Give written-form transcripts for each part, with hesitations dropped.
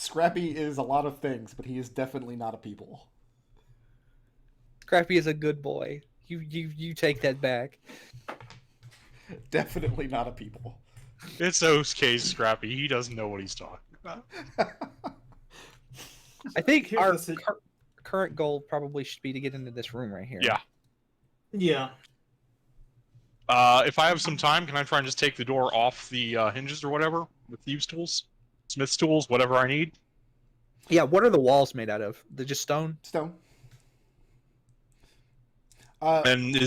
Scrappy is a lot of things, but he is definitely not a people. Scrappy is a good boy. You take that back. Definitely not a people. It's okay, Scrappy. He doesn't know what he's talking about. I think Here's our the si- current goal probably should be to get into this room right here. Yeah. Yeah. If I have some time, can I try and just take the door off the hinges or whatever with thieves' tools, smith's tools, whatever I need? Yeah. What are the walls made out of? They're just stone. Stone. And You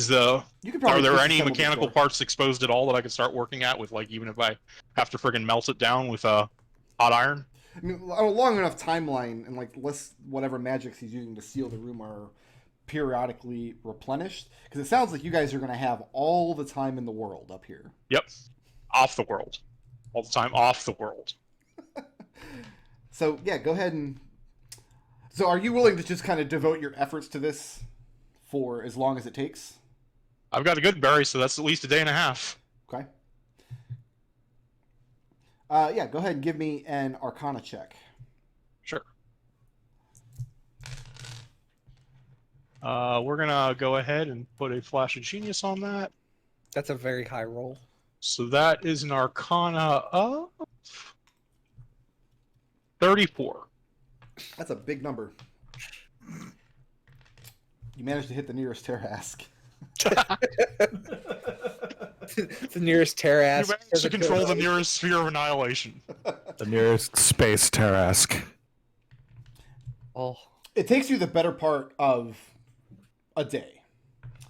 could probably are there any disassemble the mechanical door. parts exposed at all that I could start working at with, like, even if I have to friggin' melt it down with hot iron? I mean, a long enough timeline and like less whatever magics he's using to seal the room are periodically replenished, because it sounds like you guys are going to have all the time in the world up here. Yep. Off the world. All the time off the world. So yeah, go ahead and. So are you willing to just kind of devote your efforts to this for as long as it takes? I've got a good berry, so that's at least a day and a half. Okay. Yeah, go ahead and give me an Arcana check. Sure. We're gonna go ahead and put a flash of genius on that. That's a very high roll. So that is an Arcana of 34. That's a big number. You managed to hit the nearest Terrask. The nearest Terrask. You managed to control the nearest sphere of annihilation. The nearest space Tarask. Oh. It takes you the better part of a day.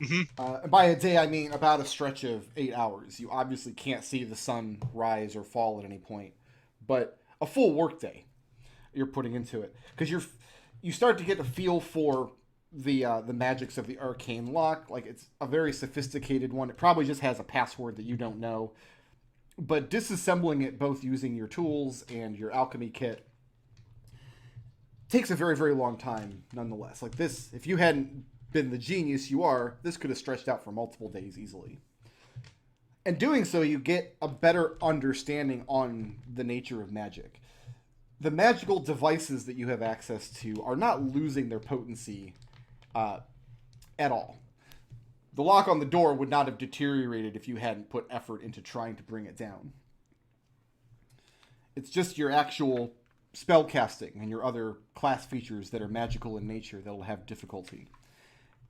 Mm-hmm. By a day, I mean about a stretch of 8 hours. You obviously can't see the sun rise or fall at any point, but a full workday you're putting into it, because you start to get a feel for the magics of the arcane lock. Like, it's a very sophisticated one. It probably just has a password that you don't know, but disassembling it both using your tools and your alchemy kit takes a very, very long time nonetheless. Like this, if you hadn't been the genius you are, this could have stretched out for multiple days easily. And doing so, you get a better understanding on the nature of magic. The magical devices that you have access to are not losing their potency at all. The lock on the door would not have deteriorated if you hadn't put effort into trying to bring it down. It's just your actual spell casting and your other class features that are magical in nature that will have difficulty.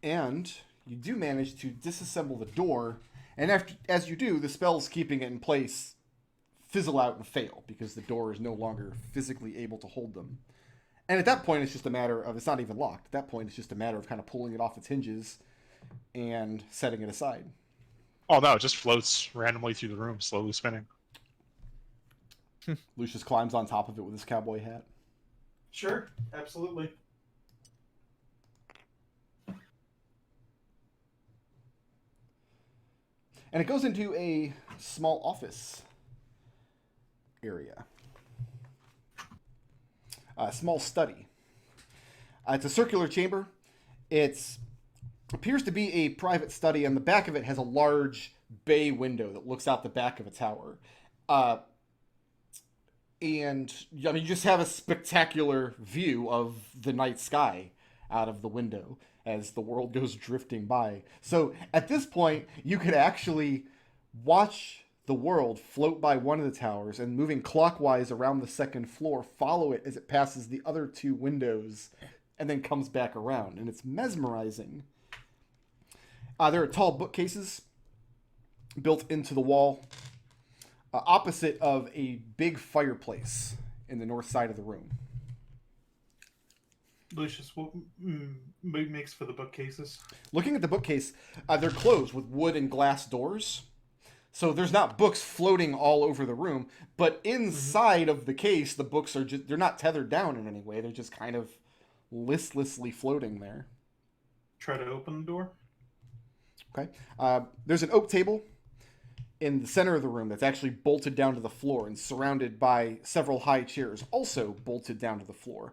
And you do manage to disassemble the door, and as you do, the spells keeping it in place fizzle out and fail because the door is no longer physically able to hold them. And at that point, it's just a matter of, it's not even locked. At that point, it's just a matter of kind of pulling it off its hinges and setting it aside. Oh no, it just floats randomly through the room, slowly spinning. Lucius climbs on top of it with his cowboy hat. Sure, absolutely. And it goes into a small office area. A small study. It's a circular chamber. It appears to be a private study. On the back of it has a large bay window that looks out the back of a tower. And I mean, you just have a spectacular view of the night sky out of the window as the world goes drifting by. So at this point, you could actually watch the world float by one of the towers and, moving clockwise around the second floor, follow it as it passes the other two windows and then comes back around. And it's mesmerizing. There are tall bookcases built into the wall, opposite of a big fireplace in the north side of the room. Lucius, what makes for the bookcases? Looking at the bookcase, they're closed with wood and glass doors. So there's not books floating all over the room, but inside of the case, the books are they're not tethered down in any way. They're just kind of listlessly floating there. Try to open the door. Okay. There's an oak table in the center of the room that's actually bolted down to the floor and surrounded by several high chairs, also bolted down to the floor.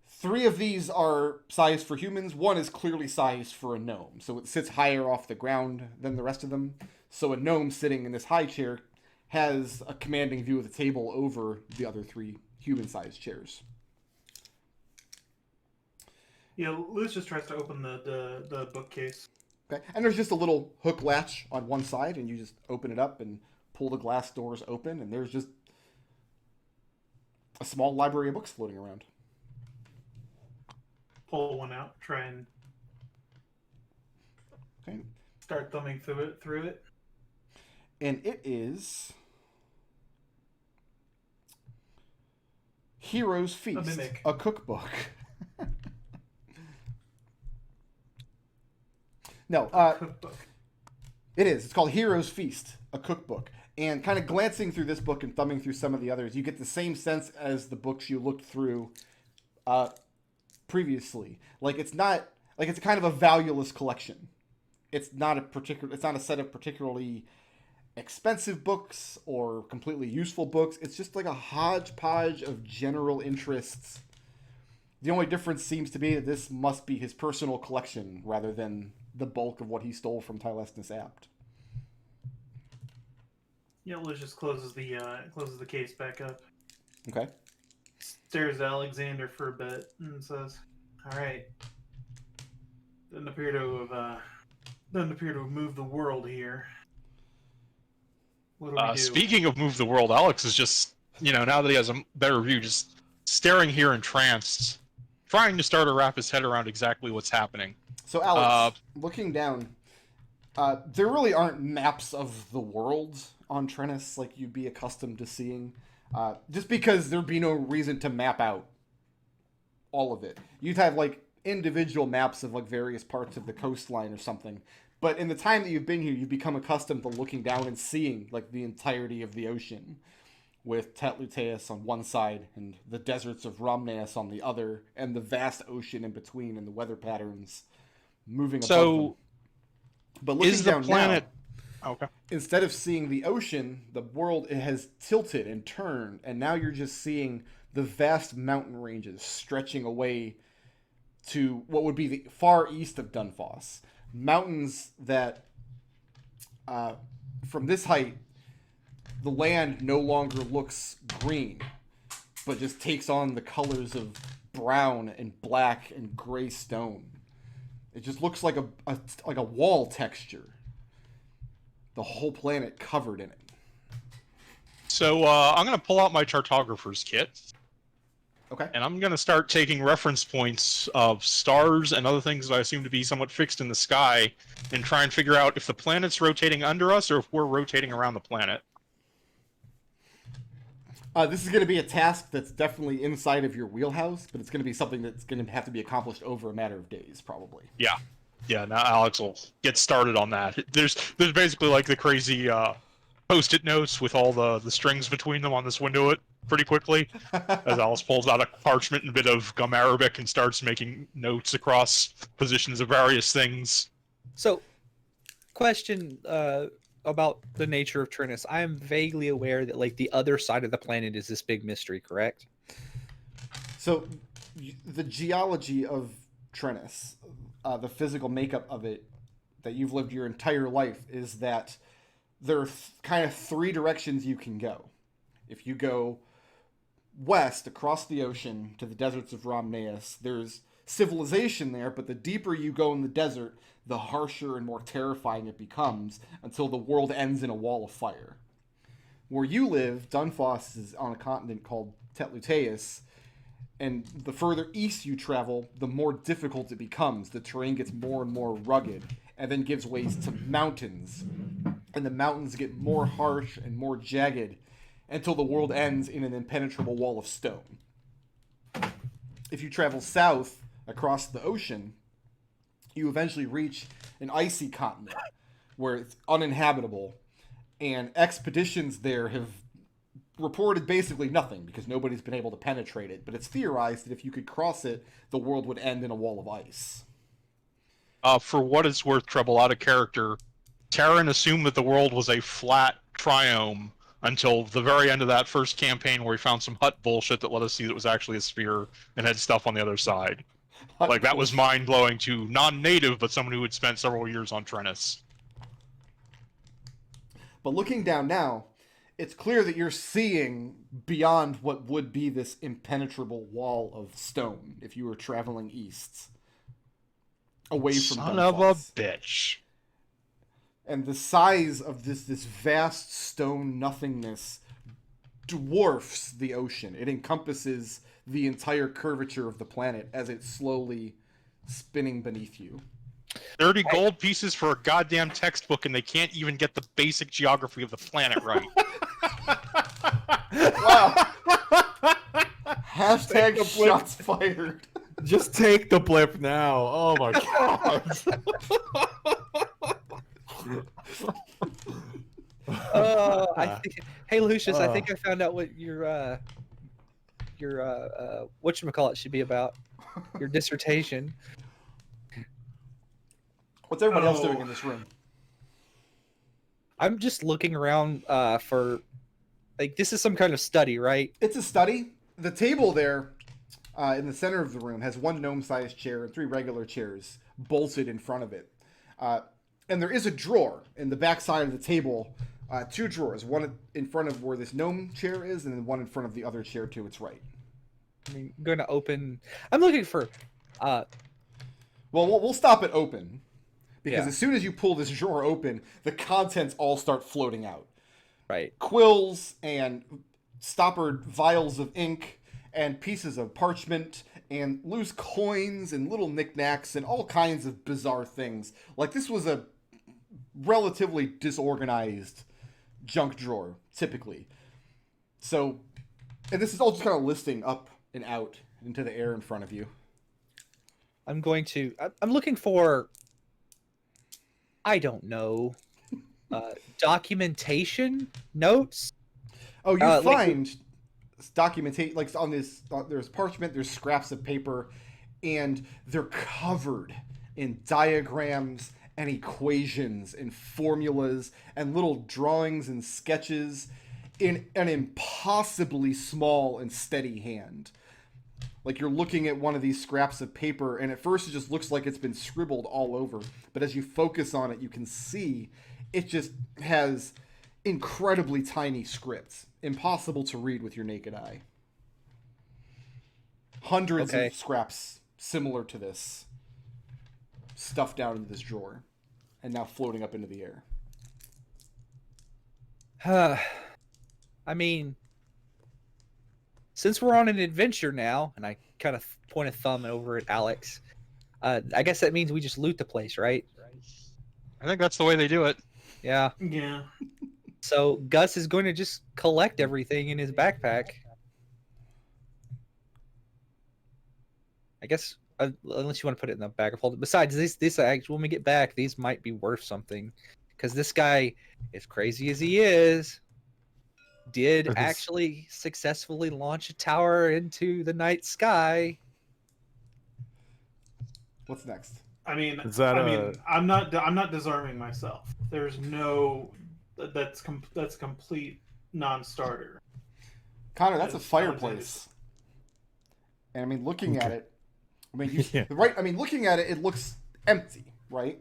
3 of these are sized for humans. 1 is clearly sized for a gnome, so it sits higher off the ground than the rest of them. So a gnome sitting in this high chair has a commanding view of the table over the other 3 human-sized chairs. Yeah, Lucius tries to open the bookcase. Okay, and there's just a little hook latch on one side, and you just open it up and pull the glass doors open, and there's just a small library of books floating around. Pull one out. Try and Okay, start thumbing through it. and it is Hero's Feast, mimic. a cookbook. No, Cookbook. it is. It's called Hero's Feast, a cookbook. And kind of glancing through this book and thumbing through some of the others, you get the same sense as the books you looked through previously. Like it's not like it's kind of a valueless collection. It's not a set of particularly expensive books or completely useful books. It's just like a hodgepodge of general interests. The only difference seems to be that this must be his personal collection rather than the bulk of what he stole from Tylesnus Apt. Yeah, Lucius closes the case back up. Okay. Stares at Alexander for a bit and says, "All right. Doesn't appear to have moved the world here. What do we do?" Speaking of move the world, Alex is just, now that he has a better view, just staring here entranced, trying to start to wrap his head around exactly what's happening. So, Alex, looking down, there really aren't maps of the world on Trennis like you'd be accustomed to seeing. Just because there'd be no reason to map out all of it. You'd have, like, individual maps of, like, various parts of the coastline or something. But in the time that you've been here, you've become accustomed to looking down and seeing, like, the entirety of the ocean. With Tetluteus on one side, and the deserts of Rhamneas on the other, and the vast ocean in between, and the weather patterns moving above them. But looking is the down planet... now, Okay. instead of seeing the ocean, the world has tilted and turned, and now you're just seeing the vast mountain ranges stretching away to what would be the far east of Dunfoss. Mountains that, from this height, the land no longer looks green, but just takes on the colors of brown and black and gray stone. It just looks like a wall texture. The whole planet covered in it. So I'm going to pull out my Chartographer's kit, Okay. and I'm going to start taking reference points of stars and other things that I assume to be somewhat fixed in the sky, and try and figure out if the planet's rotating under us or if we're rotating around the planet. This is going to be a task that's definitely inside of your wheelhouse, but it's going to be something that's going to have to be accomplished over a matter of days, probably. Yeah, now Alex will get started on that. There's basically like the crazy post-it notes with all the strings between them on this window pretty quickly, as Alice pulls out a parchment and a bit of gum arabic and starts making notes across positions of various things. So, question about the nature of Trennis. I am vaguely aware that like the other side of the planet is this big mystery, correct? So, the geology of Trennis, the physical makeup of it that you've lived your entire life, is that there are kind of three directions you can go. If you go west across the ocean to the deserts of Rhamneas, there's civilization there, but the deeper you go in the desert, the harsher and more terrifying it becomes until the world ends in a wall of fire. Where you live, Dunfoss is on a continent called Tetluteus, and the further east you travel, the more difficult it becomes. The terrain gets more and more rugged, and then gives way to mountains. And the mountains get more harsh and more jagged until the world ends in an impenetrable wall of stone. If you travel south across the ocean, you eventually reach an icy continent where it's uninhabitable, and expeditions there have reported basically nothing because nobody's been able to penetrate it, but it's theorized that if you could cross it, the world would end in a wall of ice. For what it's worth, Treble, out of character, Terran assumed that the world was a flat triome until the very end of that first campaign where he found some hut bullshit that let us see that it was actually a sphere and had stuff on the other side. Like, that was mind-blowing to non-native, but someone who had spent several years on Trennis. But looking down now, it's clear that you're seeing beyond what would be this impenetrable wall of stone if you were traveling east. away from Son of a gunfights. bitch. And the size of this vast stone nothingness dwarfs the ocean. It encompasses the entire curvature of the planet as it's slowly spinning beneath you. 30 gold pieces for a goddamn textbook, and they can't even get the basic geography of the planet right. Wow. Hashtag shots fired. Just take the blip now. Oh my god. Hey Lucius, I think I found out what your whatchamacallit should be about. Your dissertation. What's everybody else doing in this room? I'm just looking around for, like, this is some kind of study, right? It's a study. The table there in the center of the room has one gnome-sized chair and 3 regular chairs bolted in front of it. And there is a drawer in the back side of the table, 2 drawers, one in front of where this gnome chair is, and then one in front of the other chair to its right. I'm going to open. I'm looking for. Well, we'll stop it open. Because Yeah. as soon as you pull this drawer open, the contents all start floating out. Right. Quills and stoppered vials of ink and pieces of parchment and loose coins and little knickknacks and all kinds of bizarre things. Like, this was a relatively disorganized junk drawer, typically. So, and this is all just kind of listing up and out into the air in front of you. I'm looking for. I don't know. Documentation notes. Oh, you Like- find documentation, like on this. There's parchment. There's scraps of paper, and they're covered in diagrams and equations and formulas and little drawings and sketches in an impossibly small and steady hand. Like, you're looking at one of these scraps of paper, and at first it just looks like it's been scribbled all over. But as you focus on it, you can see it just has incredibly tiny scripts. Impossible to read with your naked eye. Hundreds Okay. of scraps similar to this stuffed down into this drawer and now floating up into the air. I mean, since we're on an adventure now, and I kind of point a thumb over at Alex, I guess that means we just loot the place, right? I think that's the way they do it. Yeah. Yeah. So Gus is going to just collect everything in his backpack. I guess, unless you want to put it in the bag of holding. Besides, this actually, when we get back, these might be worth something, because this guy, as crazy as he is, did actually successfully launch a tower into the night sky. What's next? I mean, Is that I'm not disarming myself. There's no that's complete non-starter. Connor, that's a It's fireplace. And I mean, looking at it, I mean, Yeah. right? I mean, looking at it, it looks empty, right?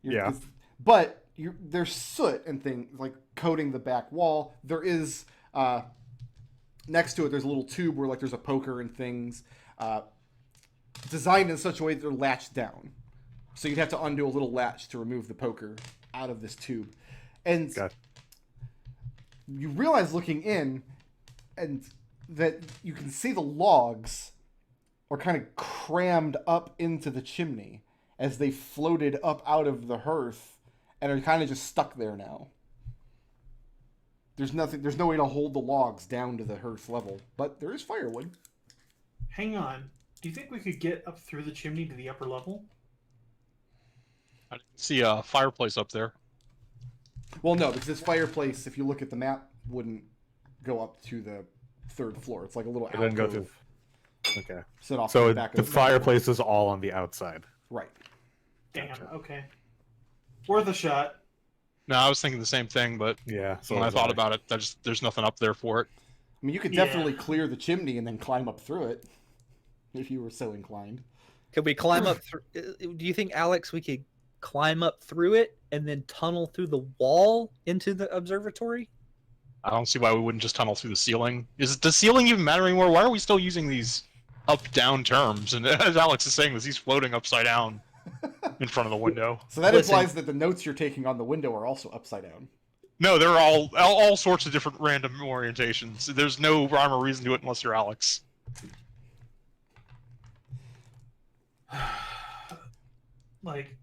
Yeah. But there's soot and things like coating the back wall. There is next to it, there's a little tube where like there's a poker and things designed in such a way that they're latched down. So you'd have to undo a little latch to remove the poker out of this tube. And Gotcha. you realize looking in and that you can see the logs are kind of crammed up into the chimney as they floated up out of the hearth and are kind of just stuck there now. There's no way to hold the logs down to the hearth level, but there is firewood. Hang on. Do you think we could get up through the chimney to the upper level? I didn't see a fireplace up there. Well, no, because this fireplace, if you look at the map, wouldn't go up to the 3rd floor. It's like a little It doesn't go alcove through. Okay. set off So the back the of fireplace is all on the outside. Right. Damn. Gotcha. Okay. Worth a shot. No, I was thinking the same thing, but Yeah. So when I was thought about it, there's nothing up there for it. I mean, you could Yeah. definitely clear the chimney and then climb up through it if you were so inclined. Could we climb up through? Do you think, Alex, we could climb up through it and then tunnel through the wall into the observatory? I don't see why we wouldn't just tunnel through the ceiling. Does ceiling even matter anymore? Why are we still using these up-down terms? And as Alex is saying, he's floating upside down. in front of the window. So that Listen. implies that the notes you're taking on the window are also upside down. No, they're all sorts of different random orientations. There's no rhyme or reason to it unless you're Alex. Like,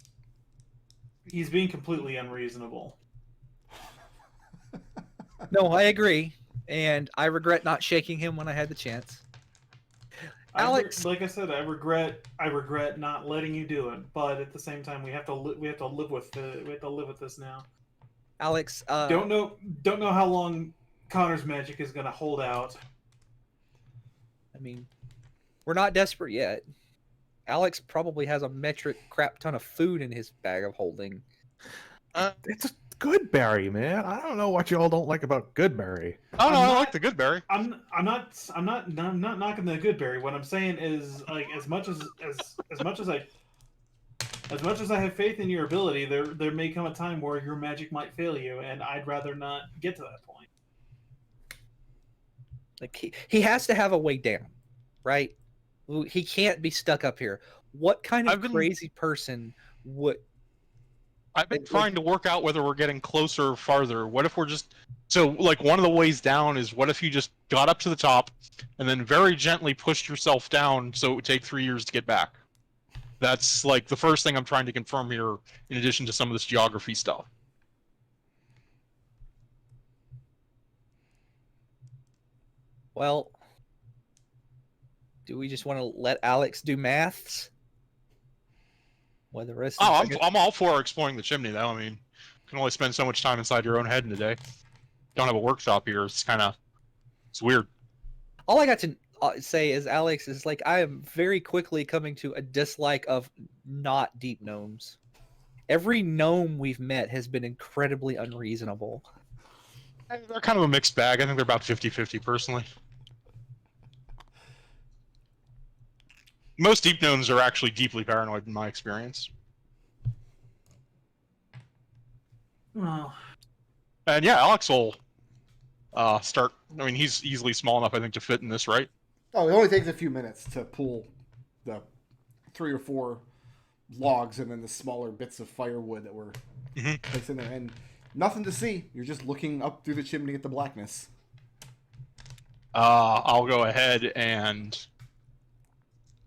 he's being completely unreasonable. No, I agree, and I regret not shaking him when I had the chance. Alex, like I said, I regret not letting you do it. But at the same time, we have to live with this now. Alex, Don't know how long Connor's magic is gonna hold out. I mean, we're not desperate yet. Alex probably has a metric crap ton of food in his bag of holding. It's a good berry, man. I don't know what y'all don't like about good berry. Oh no, I'm I not- like the good berry. I'm not knocking the good berry. What I'm saying is, like, as much as I have faith in your ability, there may come a time where your magic might fail you, and I'd rather not get to that point. Like he has to have a way down, right? He can't be stuck up here. What kind of crazy person would? I've been trying to work out whether we're getting closer or farther. What if we're just... So, like, one of the ways down is what if you just got up to the top and then very gently pushed yourself down so it would take 3 years to get back? That's, like, the first thing I'm trying to confirm here, in addition to some of this geography stuff. Well, do we just want to let Alex do maths? Well, the rest. Oh, I'm all for exploring the chimney, though. I mean, you can only spend so much time inside your own head in a day. Don't have a workshop here. It's kind of... It's weird. All I got to say is, Alex, is like I am very quickly coming to a dislike of not deep gnomes. Every gnome we've met has been incredibly unreasonable. They're kind of a mixed bag. I think they're about 50-50, personally. Most deep gnomes are actually deeply paranoid, in my experience. Well, And yeah, Alex will start... I mean, he's easily small enough, I think, to fit in this, right? Oh, it only takes a few minutes to pull the 3 or 4 logs and then the smaller bits of firewood that were placed in there. And nothing to see. You're just looking up through the chimney at the blackness. I'll go ahead and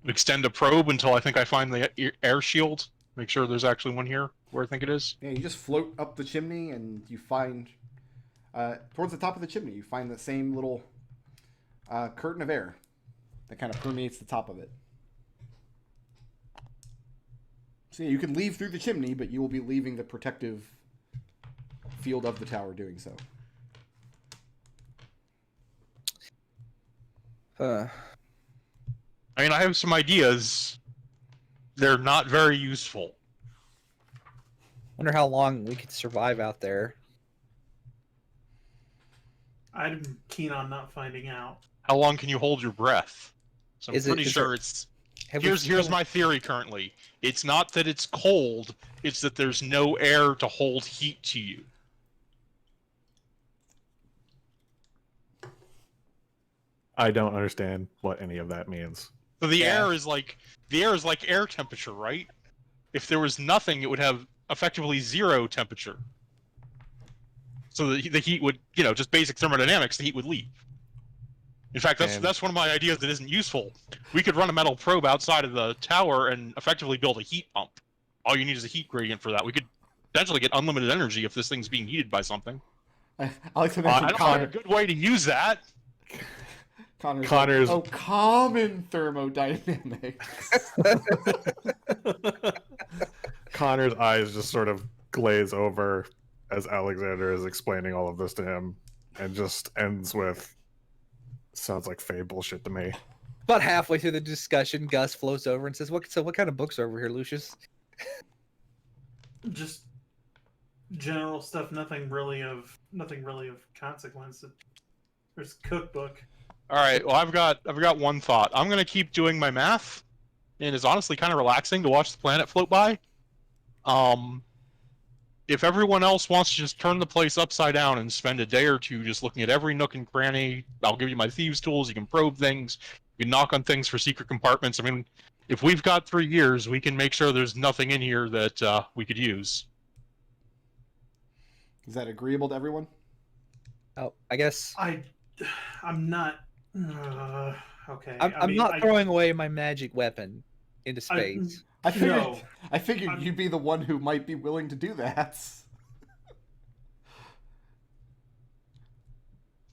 extend a probe until I think I find the air shield. Make sure there's actually one here where I think it is. Yeah, you just float up the chimney and you find... towards the top of the chimney, you find the same little curtain of air that kind of permeates the top of it. So yeah, you can leave through the chimney, but you will be leaving the protective field of the tower doing so. I mean, I have some ideas. They're not very useful. Wonder how long we could survive out there. I'm keen on not finding out. How long can you hold your breath? So I'm Is pretty sure there- it's... Have we Here's still- my theory currently. It's not that it's cold, it's that there's no air to hold heat to you. I don't understand what any of that means. So the Yeah. air is like air temperature, right? If there was nothing, it would have effectively 0 temperature. So the heat would, just basic thermodynamics, the heat would leave. In fact, that's one of my ideas that isn't useful. We could run a metal probe outside of the tower and effectively build a heat pump. All you need is a heat gradient for that. We could potentially get unlimited energy if this thing's being heated by something. I like to I mention don't find a good way to use that. Connor's like, common thermodynamics. Connor's eyes just sort of glaze over as Alexander is explaining all of this to him, and just ends with, "Sounds like Faye bullshit to me." About halfway through the discussion, Gus floats over and says, "What kind of books are over here, Lucius?" Just general stuff. Nothing really of consequence. There's cookbook. All right. Well, I've got one thought. I'm gonna keep doing my math, and it's honestly kind of relaxing to watch the planet float by. If everyone else wants to just turn the place upside down and spend a day or two just looking at every nook and cranny, I'll give you my thieves' tools. You can probe things. You can knock on things for secret compartments. I mean, if we've got 3 years, we can make sure there's nothing in here that we could use. Is that agreeable to everyone? Oh, I guess I'm not. Okay. I'm not throwing away my magic weapon into space. I figured No. I figured I'm- you'd be the one who might be willing to do that.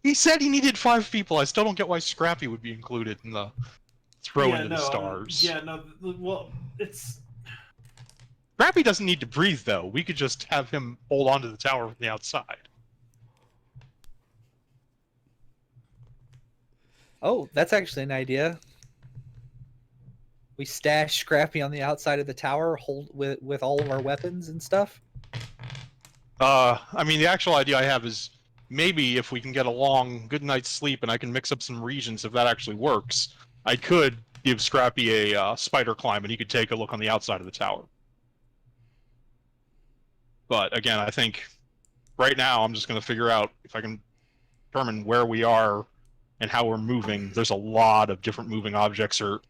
He said he needed 5 people. I still don't get why Scrappy would be included in the throw into the stars. Well, it's. Scrappy doesn't need to breathe, though. We could just have him hold onto the tower from the outside. Oh, that's actually an idea. We stash Scrappy on the outside of the tower, hold with all of our weapons and stuff. I mean, the actual idea I have is maybe if we can get a long, good night's sleep and I can mix up some regions, if that actually works, I could give Scrappy a spider climb and he could take a look on the outside of the tower. But again, I think right now I'm just going to figure out if I can determine where we are and how we're moving. There's a lot of different moving objects, or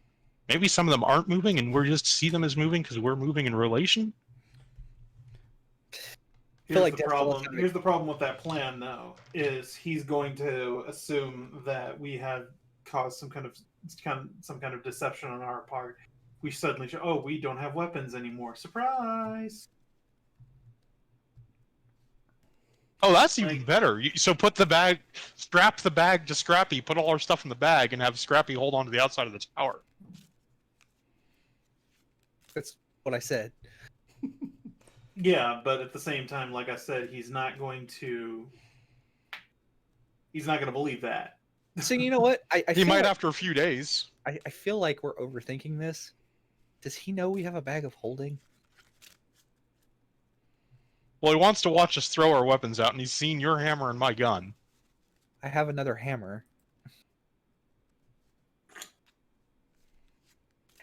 maybe some of them aren't moving and we just see them as moving because we're moving in relation. I feel like Here's the problem with that plan, though, is he's going to assume that we have caused some kind of deception on our part. We suddenly show, oh, we don't have weapons anymore. Surprise! Oh, that's even better. So put the bag, strap the bag to Scrappy, put all our stuff in the bag, and have Scrappy hold on to the outside of the tower. That's what I said. Yeah, but at the same time, like I said, he's not going to believe that. So you know what? I He feel might like, after a few days. I feel like we're overthinking this. Does he know we have a bag of holding? Well, he wants to watch us throw our weapons out, and he's seen your hammer and my gun. I have another hammer.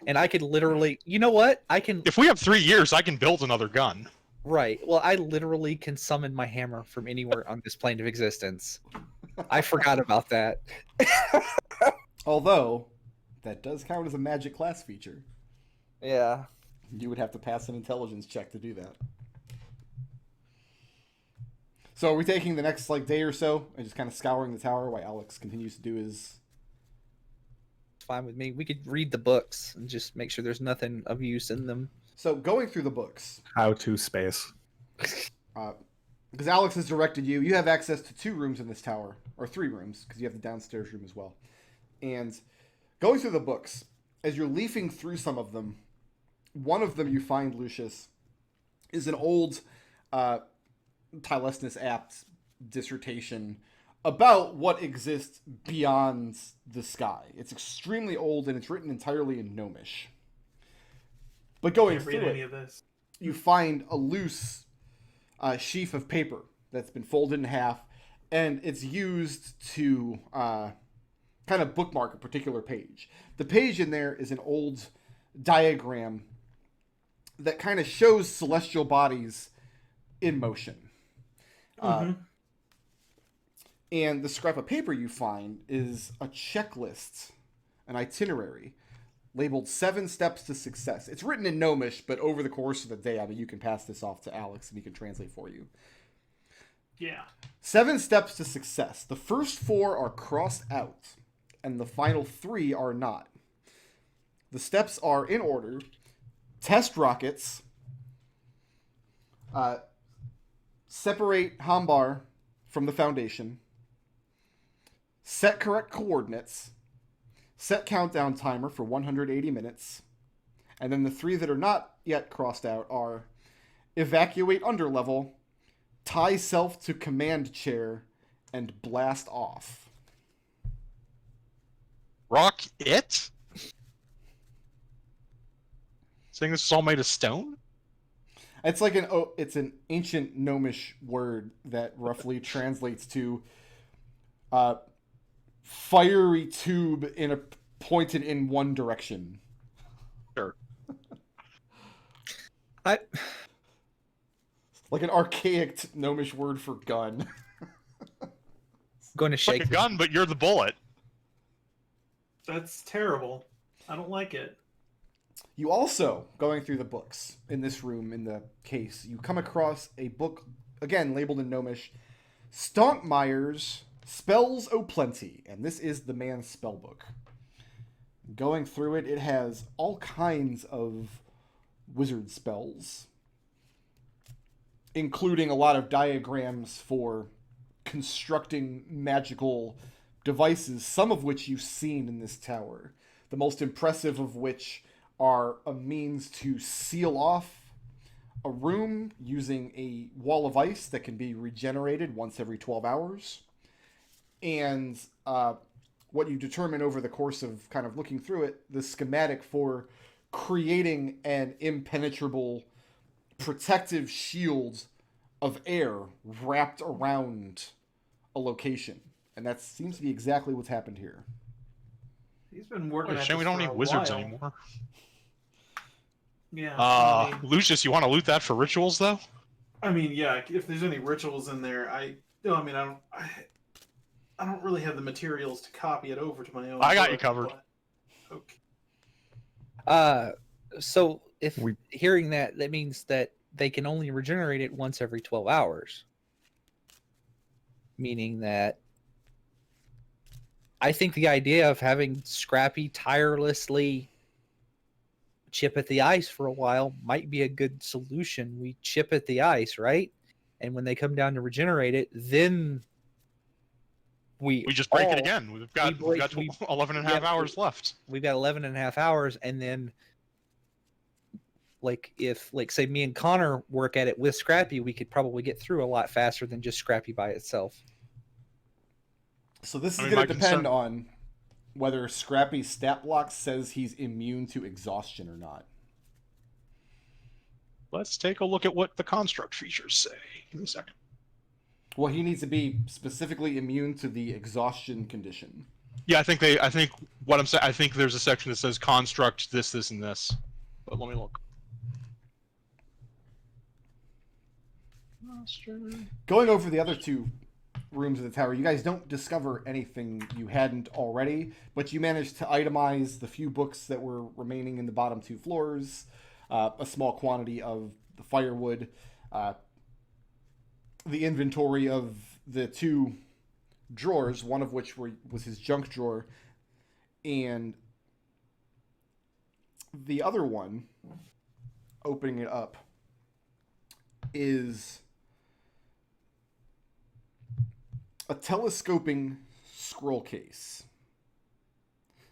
And I could literally... You know what? I can... If we have 3 years, I can build another gun. Right. Well, I literally can summon my hammer from anywhere on this plane of existence. I forgot about that. Although, that does count as a magic class feature. Yeah. You would have to pass an intelligence check to do that. So are we taking the next day or so and just kind of scouring the tower while Alex continues to do his... It's fine with me. We could read the books and just make sure there's nothing of use in them. So going through the books, How to space. because Alex has directed you, you have access to 2 rooms in this tower, or 3 rooms, because you have the downstairs room as well. And going through the books, as you're leafing through some of them, one of them you find, Lucius, is an old Tylesnus Apt dissertation about what exists beyond the sky. It's extremely old, and it's written entirely in Gnomish. But going Can't read through any it, of this. you find a loose sheaf of paper that's been folded in half, and it's used to kind of bookmark a particular page. The page in there is an old diagram that kind of shows celestial bodies in motion. And the scrap of paper you find is a checklist, an itinerary, labeled 7 Steps to Success. It's written in Gnomish, but over the course of the day, I mean, you can pass this off to Alex and he can translate for you. Yeah. 7 Steps to Success. The first 4 are crossed out, and the final 3 are not. The steps are in order: test rockets, separate Hambar from the Foundation, set correct coordinates, set countdown timer for 180 minutes, and then the 3 that are not yet crossed out are evacuate underlevel, tie self to command chair, and blast off. Rock it? Saying this is all made of stone? It's it's an ancient Gnomish word that roughly translates to fiery tube pointed in one direction. Sure. I Like an archaic Gnomish word for gun. going to It's like shake. a gun, but you're the bullet. That's terrible. I don't like it. You also, going through the books in this room, in the case, you come across a book, again, labeled in Gnomish, Stonkmeyer's Spells O' Plenty, and this is the man's spell book. Going through it, it has all kinds of wizard spells, including a lot of diagrams for constructing magical devices, some of which you've seen in this tower. The most impressive of which are a means to seal off a room using a wall of ice that can be regenerated once every 12 hours. And what you determine over the course of kind of looking through it, the schematic for creating an impenetrable protective shield of air wrapped around a location. And that seems to be exactly what's happened here. He's been working at Shame this we don't for need a wizards while. anymore. Yeah. Lucius, you want to loot that for rituals, though? I mean, yeah. If there's any rituals in there, I don't really have the materials to copy it over to my own. I got you book, covered. but- Okay. So if We- hearing that means that they can only regenerate it once every 12 hours. Meaning that I think the idea of having Scrappy tirelessly chip at the ice for a while might be a good solution. We chip at the ice, right? And when they come down to regenerate it, then we We just break it all- again. We've got we 11 and a half yeah, hours left. we've got 11 and a half hours, and then if say me and Connor work at it with Scrappy, we could probably get through a lot faster than just Scrappy by itself. So this is I mean, going to my depend concern- on whether Scrappy's stat block says he's immune to exhaustion or not. Let's take a look at what the construct features say. Give me a second. Well, he needs to be specifically immune to the exhaustion condition. Yeah, I think what I'm saying. I think there's a section that says construct this, this, and this. But let me look. Going over the other two rooms of the tower, you guys don't discover anything you hadn't already, but you managed to itemize the few books that were remaining in the bottom two floors, a small quantity of the firewood, the inventory of the two drawers, one of which was his junk drawer, and the other one, opening it up, is a telescoping scroll case.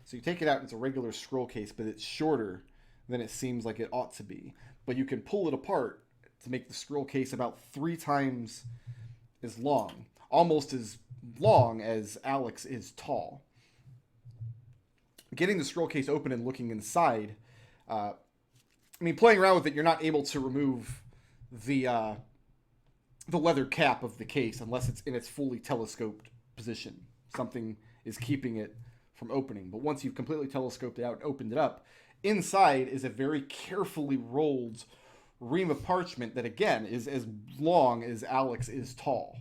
So you take it out, and it's a regular scroll case, but it's shorter than it seems like it ought to be. But you can pull it apart to make the scroll case about 3 times as long. Almost as long as Alex is tall. Getting the scroll case open and looking inside, playing around with it, you're not able to remove the leather cap of the case unless it's in its fully telescoped position. Something is keeping it from opening. But once you've completely telescoped it out and opened it up, inside is a very carefully rolled ream of parchment that, again, is as long as Alex is tall.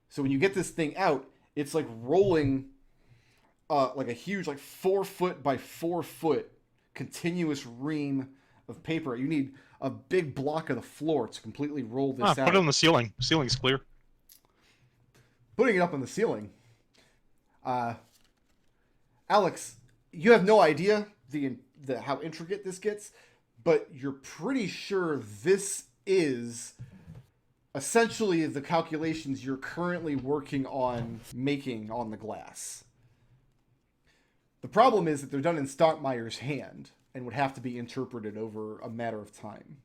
So when you get this thing out, it's like rolling like a huge 4 foot by 4 foot continuous ream of paper. You need a big block of the floor to completely roll this out. Put it on the ceiling. The ceiling's clear. Putting it up on the ceiling. Alex, you have no idea how intricate this gets, but you're pretty sure this is essentially the calculations you're currently working on making on the glass. The problem is that they're done in Stonkmeyer's hand and would have to be interpreted over a matter of time.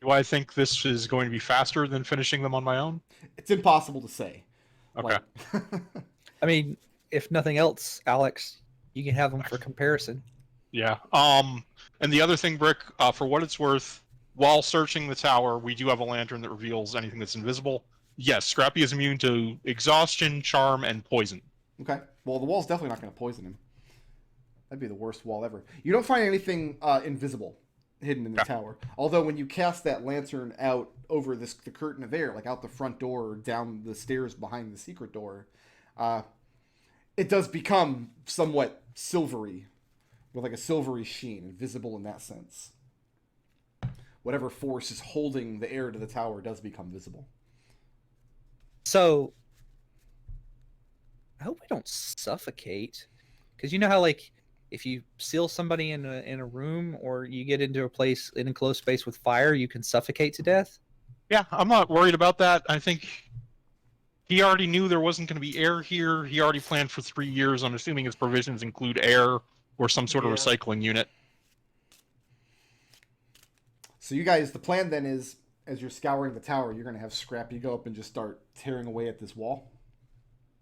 Do I think this is going to be faster than finishing them on my own? It's impossible to say. Okay. I mean, if nothing else, Alex, you can have them for comparison. Yeah. And the other thing, Brick, for what it's worth, while searching the tower, we do have a lantern that reveals anything that's invisible. Yes, Scrappy is immune to exhaustion, charm, and poison. Okay. Well, the wall's definitely not going to poison him. That'd be the worst wall ever. You don't find anything invisible hidden in the tower. Although when you cast that lantern out over the curtain of air, like out the front door or down the stairs behind the secret door, it does become somewhat silvery with like a silvery sheen, visible in that sense. Whatever force is holding the air to the tower does become visible. So I hope we don't suffocate, because you know how like if you seal somebody in a room or you get into a place in enclosed space with fire, you can suffocate to death. Yeah, I'm not worried about that. I think he already knew there wasn't going to be air here. He already planned for 3 years. I'm assuming his provisions include air or some sort of recycling unit. So you guys, the plan then is, as you're scouring the tower, you're going to have Scrappy go up and just start tearing away at this wall.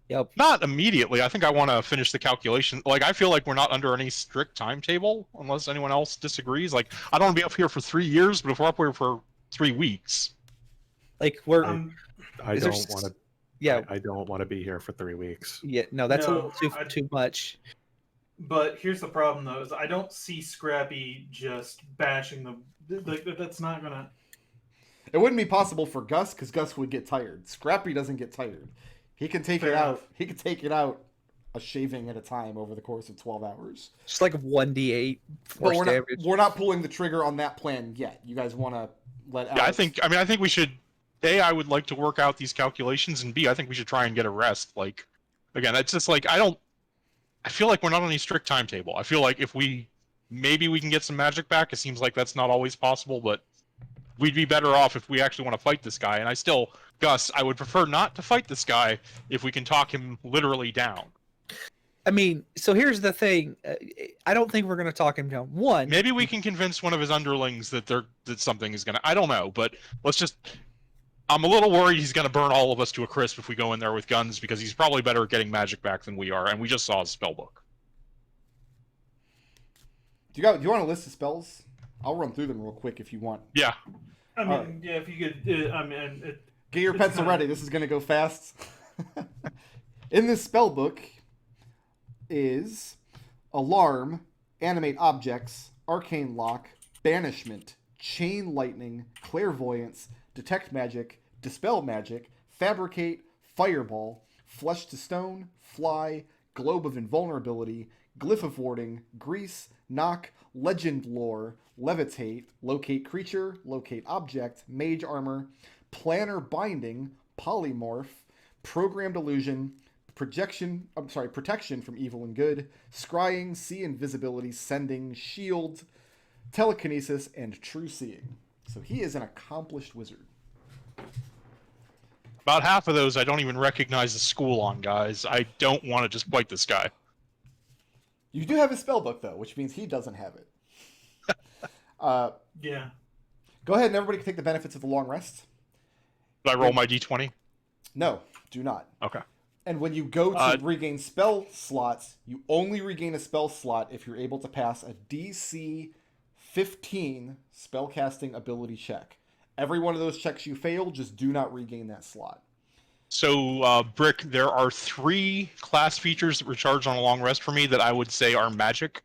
Yep. Not immediately. I think I want to finish the calculation. Like, I feel like we're not under any strict timetable, unless anyone else disagrees. Like, I don't want to be up here for 3 years, but if we're up here for 3 weeks... Like we're I Is there don't want to. yeah. I don't want to be here for 3 weeks. Yeah, no, that's a No, little too much. But here's the problem, though: is I don't see Scrappy just bashing the. Like that's not gonna. It wouldn't be possible for Gus because Gus would get tired. Scrappy doesn't get tired. He can take Fair it out. enough. He can take it out a shaving at a time over the course of 12 hours. Just like 1d8 But force damage. we're not pulling the trigger on that plan yet. You guys want to let Yeah, Alex... I think we should... A, I would like to work out these calculations, and B, I think we should try and get a rest. Like, again, it's just like, I feel like we're not on any strict timetable. I feel like if maybe we can get some magic back. It seems like that's not always possible, but we'd be better off if we actually want to fight this guy. And Gus, I would prefer not to fight this guy if we can talk him literally down. I mean, so here's the thing. I don't think we're going to talk him down. One, Maybe we can convince one of his underlings that something is gonna... I don't know, but let's just... I'm a little worried he's going to burn all of us to a crisp if we go in there with guns, because he's probably better at getting magic back than we are, and we just saw his spellbook. Do you want a list of spells? I'll run through them real quick if you want. Yeah. I mean, Alright. yeah, if you could. I mean, Get your It's pencil kinda- ready. This is going to go fast. In this spell book is Alarm, Animate Objects, Arcane Lock, Banishment, Chain Lightning, Clairvoyance, Detect Magic, Dispel Magic, Fabricate, Fireball, Flesh to Stone, Fly, Globe of Invulnerability, Glyph of Warding, Grease, Knock, Legend Lore, Levitate, Locate Creature, Locate Object, Mage Armor, Planner Binding, Polymorph, Programmed Illusion, Protection from Evil and Good, Scrying, See Invisibility, Sending, Shield, Telekinesis, and True Seeing. So he is an accomplished wizard. About half of those I don't even recognize the school on, guys. I don't want to just fight this guy. You do have his spellbook, though, which means he doesn't have it. yeah. Go ahead and everybody can take the benefits of the long rest. Did I roll my d20? No, do not. Okay. And when you go to regain spell slots, you only regain a spell slot if you're able to pass a DC 15 spellcasting ability check. Every one of those checks you fail, just do not regain that slot. So, Brick, there are 3 class features that recharge on a long rest for me that I would say are magic.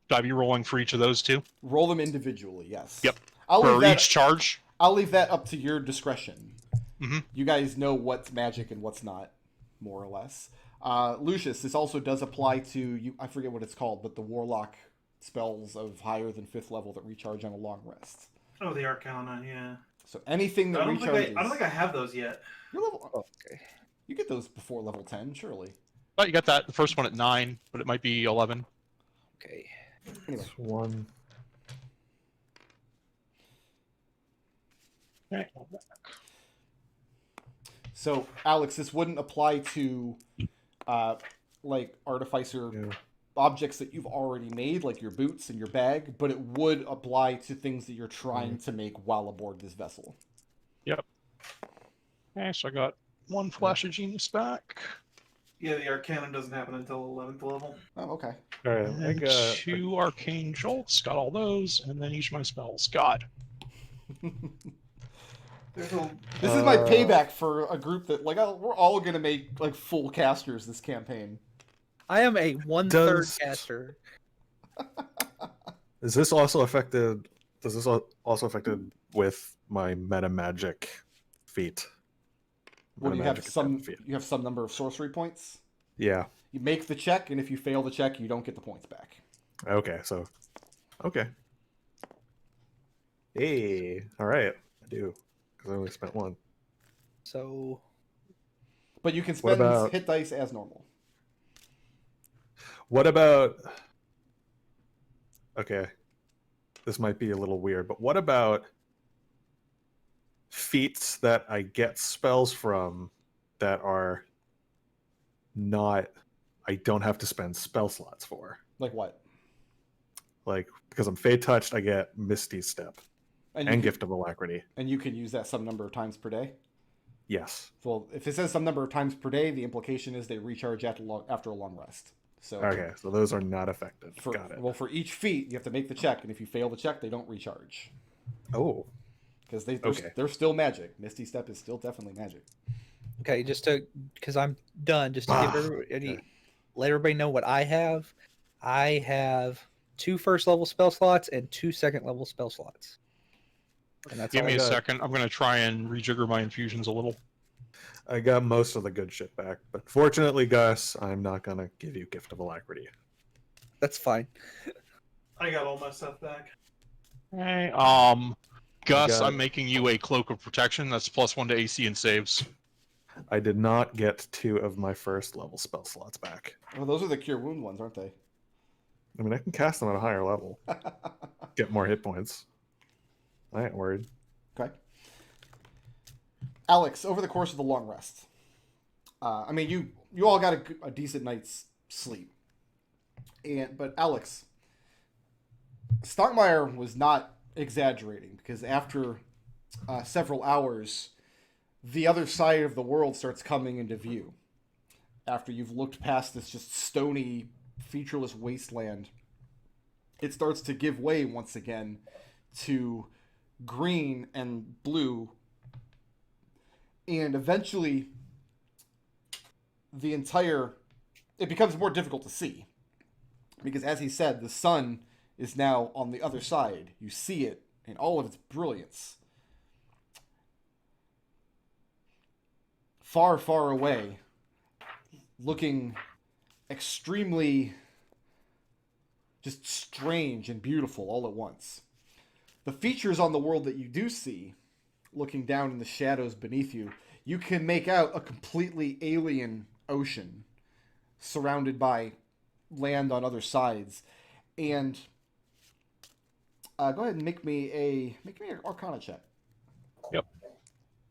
Should I be rolling for each of those too? Roll them individually, yes. Yep. I'll For each charge? I'll leave that up to your discretion. Mm-hmm. You guys know what's magic and what's not, more or less. Lucius, this also does apply to you. I forget what it's called, but the Warlock spells of higher than 5th level that recharge on a long rest. Oh, the Arcana, yeah. So anything that I don't recharges. think I have those yet. You're level, Okay. you get those before level 10, surely. Oh, you got that. The first one at 9, but it might be 11. Okay. Anyway, It's one. so Alex, this wouldn't apply to like Artificer Yeah. objects that you've already made, like your boots and your bag, but it would apply to things that you're trying to make while aboard this vessel. Okay, so I got 1 Flash of Genius back. Yeah, the Arcana doesn't happen until 11th level. Oh, okay. All right, I And got 2 Arcane Jolts. Got all those. And then each of my spells. God. There's a This is my payback for a group that, like, we're all gonna make like full casters this campaign. I am a 1/3 Does- caster. Is this also affected? Does this also affected with my meta magic feat? What do you have? Meta magic Some feat. you have some number of sorcery points. Yeah. You make the check, and if you fail the check, you don't get the points back. Okay, so okay. Hey, all right, I do because I only spent one. So But you can What spend about hit dice as normal. what about? Okay, this might be a little weird, but what about feats that I get spells from that are not? I don't have to spend spell slots for. Like what? Like because I'm Fey touched, I get Misty Step And and Gift of Alacrity. And you can use that some number of times per day. Yes. Well, if it says some number of times per day, the implication is they recharge after a long rest. So Okay, so those are not affected. for, Got it. well, for each feat, you have to make the check, and if you fail the check, they don't recharge Oh, because Okay. they're still magic. Misty Step is still definitely magic. okay, just to because I'm done, just to give everybody, okay. let everybody know what I have. I have 2 first level spell slots and 2 second level spell slots. And that's Give all me I a got. second. I'm going to try and rejigger my infusions a little. I got most of the good shit back, but fortunately, Gus, I'm not gonna give you Gift of Alacrity. That's fine. I got all my stuff back. Okay. Gus, got- I'm making you a Cloak of Protection. That's +1 to AC and saves. I did not get 2 of my first level spell slots back. Well, those are the cure wound ones, aren't they? I mean, I can cast them at a higher level, get more hit points. I ain't worried. Okay. Alex, over the course of the long rest, I mean, you all got a decent night's sleep, but Alex, Stockmeyer was not exaggerating because after several hours, the other side of the world starts coming into view. After you've looked past this just stony, featureless wasteland, it starts to give way once again to green and blue, and eventually it becomes more difficult to see because, as he said, the sun is now on the other side. You see it in all of its brilliance, far, far away, looking extremely just strange and beautiful all at once. The features on the world that you do see, looking down in the shadows beneath you, you can make out a completely alien ocean surrounded by land on other sides. And go ahead and make me an Arcana check. Yep.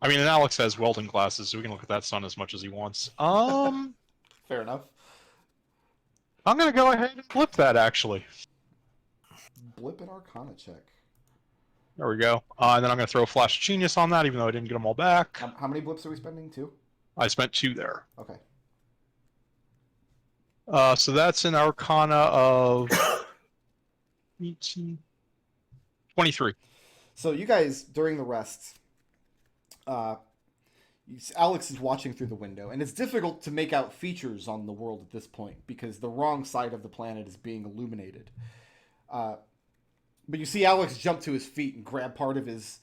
I mean, and Alex has welding glasses, so we can look at that sun as much as he wants. Fair enough. I'm going to go ahead and flip that, actually. Blip an Arcana check. There we go. And then I'm going to throw a Flash of Genius on that, even though I didn't get them all back. How many blips are we spending? 2? I spent 2 there. Okay. So that's an Arcana of 18, 23. So you guys, during the rest, Alex is watching through the window, and it's difficult to make out features on the world at this point because the wrong side of the planet is being illuminated. But you see Alex jump to his feet and grab part of his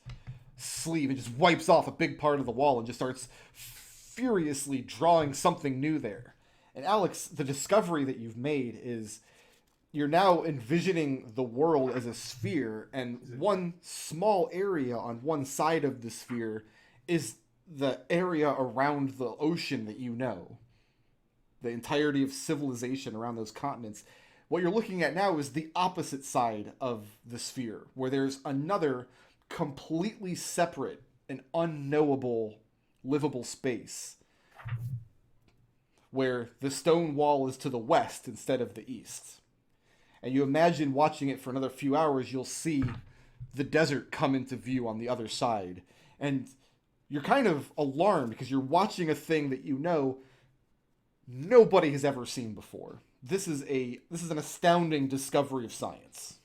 sleeve and just wipes off a big part of the wall and just starts furiously drawing something new there. And Alex, the discovery that you've made is you're now envisioning the world as a sphere, and one small area on one side of the sphere is the area around the ocean that you know. The entirety of civilization around those continents. What you're looking at now is the opposite side of the sphere, where there's another completely separate and unknowable livable space, where the stone wall is to the west instead of the east. And you imagine watching it for another few hours, you'll see the desert come into view on the other side. And you're kind of alarmed because you're watching a thing that you know nobody has ever seen before. This is an astounding discovery of science.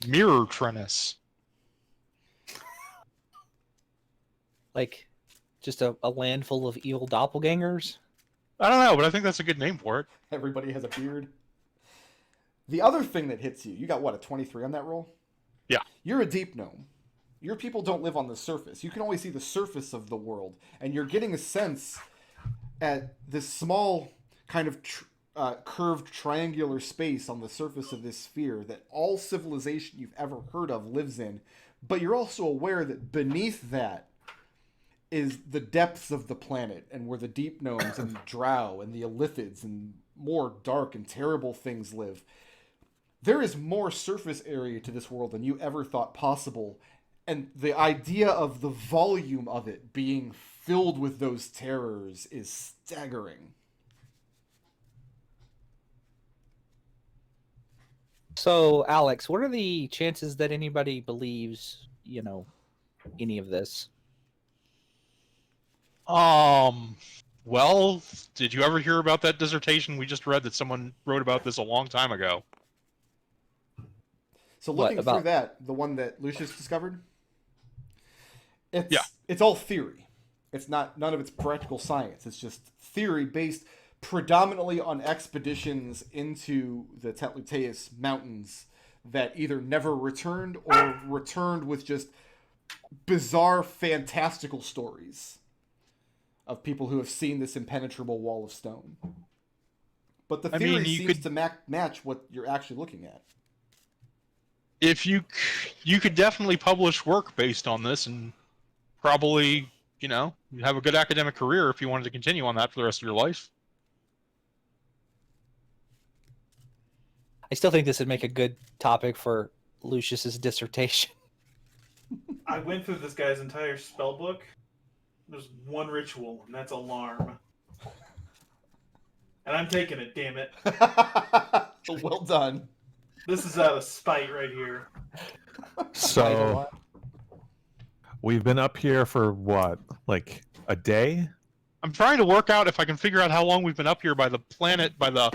Mirror Trennis. Like, just a land full of evil doppelgangers. I don't know, but I think that's a good name for it. Everybody has a beard. The other thing that hits you got what, a 23 on that roll? Yeah. You're a deep gnome. Your people don't live on the surface. You can only see the surface of the world, and you're getting a sense at this small kind of curved triangular space on the surface of this sphere that all civilization you've ever heard of lives in, but you're also aware that beneath that is the depths of the planet, and where the deep gnomes and the drow and the illithids and more dark and terrible things live. There is more surface area to this world than you ever thought possible, and the idea of the volume of it being filled with those terrors is staggering. So, Alex, what are the chances that anybody believes, any of this? Well, did you ever hear about that dissertation we just read that someone wrote about this a long time ago? So looking through that, the one that Lucius discovered, Yeah. it's all theory. It's not, none of it's practical science. It's just theory based predominantly on expeditions into the Tetluteus mountains that either never returned or returned with just bizarre, fantastical stories of people who have seen this impenetrable wall of stone. But the theory seems to match what you're actually looking at. If you could definitely publish work based on this, and probably, you have a good academic career if you wanted to continue on that for the rest of your life. I still think this would make a good topic for Lucius's dissertation. I went through this guy's entire spell book. There's one ritual, and that's alarm. And I'm taking it, damn it. Well done. This is out of spite right here. So we've been up here for what, like a day? I'm trying to work out if I can figure out how long we've been up here by the planet, by the...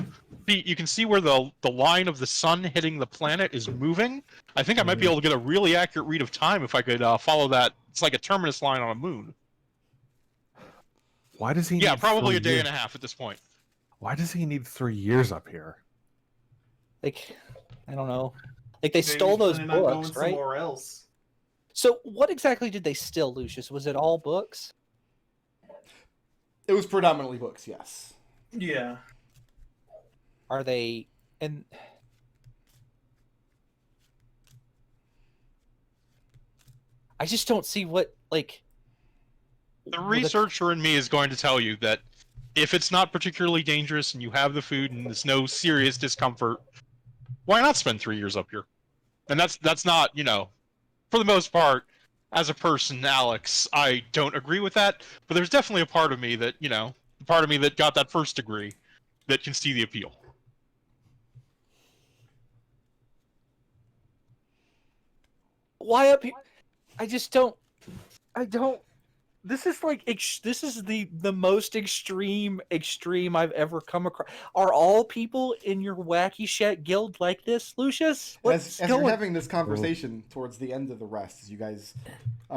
You can see where the line of the sun hitting the planet is moving. I think I might be able to get a really accurate read of time if I could follow that. It's like a terminus line on a moon. Why does he Yeah, need probably 3 a day years? and a half at this point. Why does he need 3 years up here? Like, I don't know. Like, they stole those Maybe they're not books, going right? somewhere else. So, what exactly did they steal, Lucius? Was it all books? It was predominantly books, yes. Yeah. Are they... And... I just don't see what, like... The researcher in me is going to tell you that if it's not particularly dangerous and you have the food and there's no serious discomfort, why not spend 3 years up here? And that's not, for the most part, as a person, Alex, I don't agree with that, but there's definitely a part of me that, the part of me that got that first degree that can see the appeal. Why up here? I don't. This is like this is the most extreme I've ever come across. Are all people in your wacky shat guild like this, Lucius? As you're having this conversation towards the end of the rest, as you guys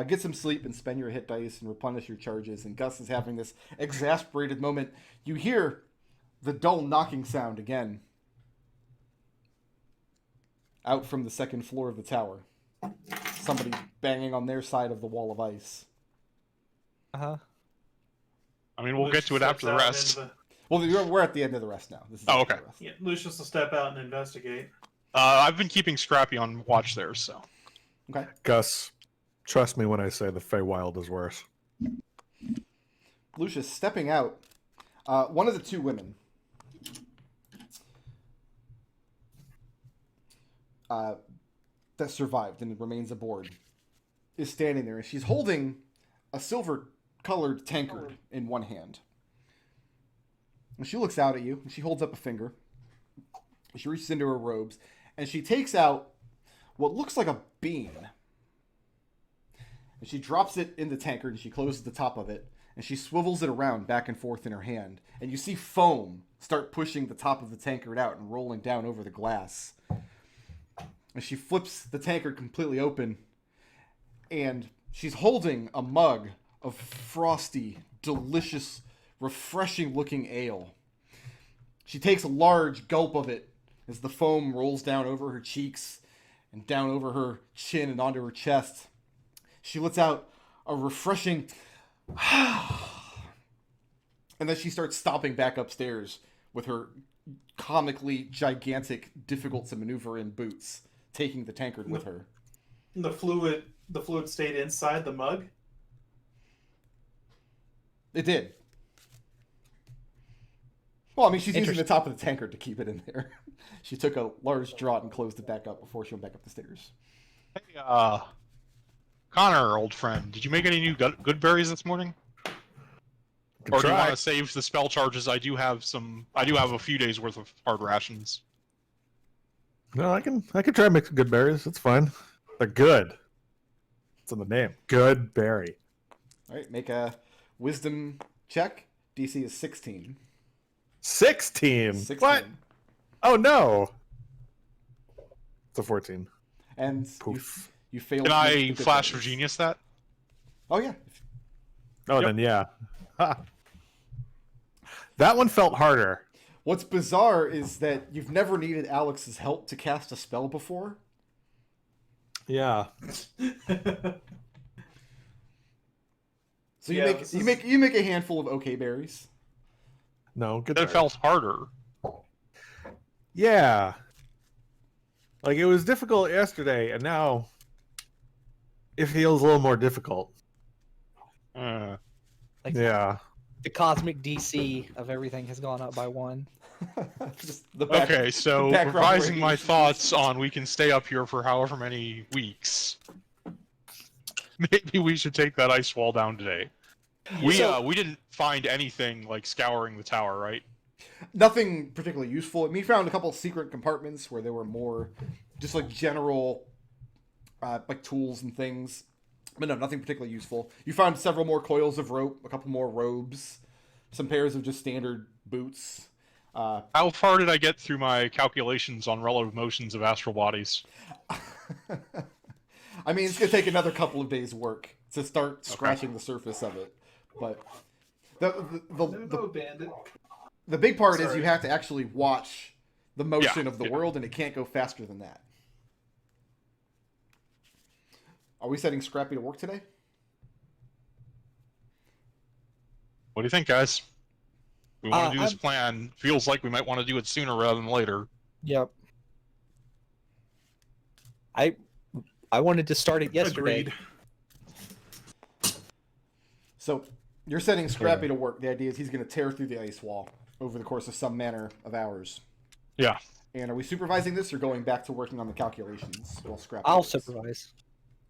get some sleep and spend your hit dice and replenish your charges, and Gus is having this exasperated moment, you hear the dull knocking sound again out from the second floor of the tower. Somebody banging on their side of the wall of ice. Uh-huh. I mean, we'll get to it after the rest. Well, we're at the end of the rest now. This is okay. The rest. Yeah, Lucius will step out and investigate. I've been keeping Scrappy on watch there, so. Okay. Gus, trust me when I say the Feywild is worse. Lucius stepping out. One of the two women. That survived and remains aboard is standing there, and she's holding a silver-colored tankard in one hand. And she looks out at you, and she holds up a finger. She reaches into her robes, and she takes out what looks like a bean. And she drops it in the tankard, and she closes the top of it, and she swivels it around back and forth in her hand. And you see foam start pushing the top of the tankard out and rolling down over the glass. And she flips the tankard completely open, and she's holding a mug of frosty, delicious, refreshing-looking ale. She takes a large gulp of it as the foam rolls down over her cheeks and down over her chin and onto her chest. She lets out a refreshing and then she starts stomping back upstairs with her comically gigantic, difficult to maneuver in boots, taking the tankard with her. The fluid stayed inside the mug. It did. Well, I mean, she's using the top of the tankard to keep it in there. She took a large draught and closed it back up before she went back up the stairs. Hey, Connor, old friend, did you make any new good berries this morning? Or do you want to save the spell charges? I do have a few days worth of hard rations. No, I can try and make some good berries. It's fine. They're good. It's in the name. Good berry. All right, make a wisdom check. DC is 16. 16? 16. What? Oh no. It's a 14. And you failed. Can to make I the good flash berries. for genius that? Oh yeah. Oh, Yep. then yeah. Ha. That one felt harder. What's bizarre is that you've never needed Alex's help to cast a spell before. Yeah. So Yeah, you make a handful of okay berries. No, good It berries. felt harder. Yeah. Like, it was difficult yesterday, and now it feels a little more difficult. Uh, Like, Yeah. the cosmic DC of everything has gone up by 1. Just the okay, so background revising my radiation. thoughts on we can stay up here for however many weeks. Maybe we should take that ice wall down today. We didn't find anything like scouring the tower, right? Nothing particularly useful. We found a couple of secret compartments where there were more just like general like tools and things. But no, nothing particularly useful. You found several more coils of rope, a couple more robes, some pairs of just standard boots. How far did I get through my calculations on relative motions of astral bodies? I mean, it's going to take another couple of days' work to start scratching the surface of it. But No, bandit. the big part is Sorry. you have to actually watch the motion Yeah, of the yeah. world, and it can't go faster than that. Are we setting Scrappy to work today? What do you think, guys? We want to do this I'm- plan. Feels like we might want to do it sooner rather than later. Yep. I wanted to start it yesterday. Agreed. So you're setting Scrappy to work. The idea is he's going to tear through the ice wall over the course of some manner of hours. Yeah. And are we supervising this or going back to working on the calculations while Scrappy I'll works? supervise.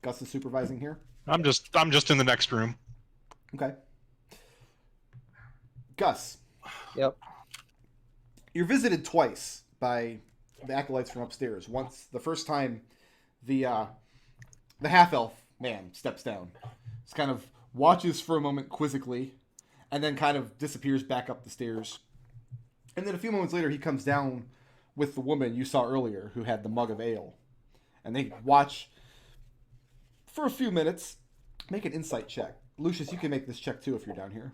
Gus is supervising here? I'm just in the next room. Okay. Gus, Yep. you're visited twice by the acolytes from upstairs. Once, the first time, the half-elf man steps down. Just kind of watches for a moment quizzically, and then kind of disappears back up the stairs. And then a few moments later, he comes down with the woman you saw earlier who had the mug of ale. And they watch for a few minutes. Make an insight check. Lucius, you can make this check too if you're down here.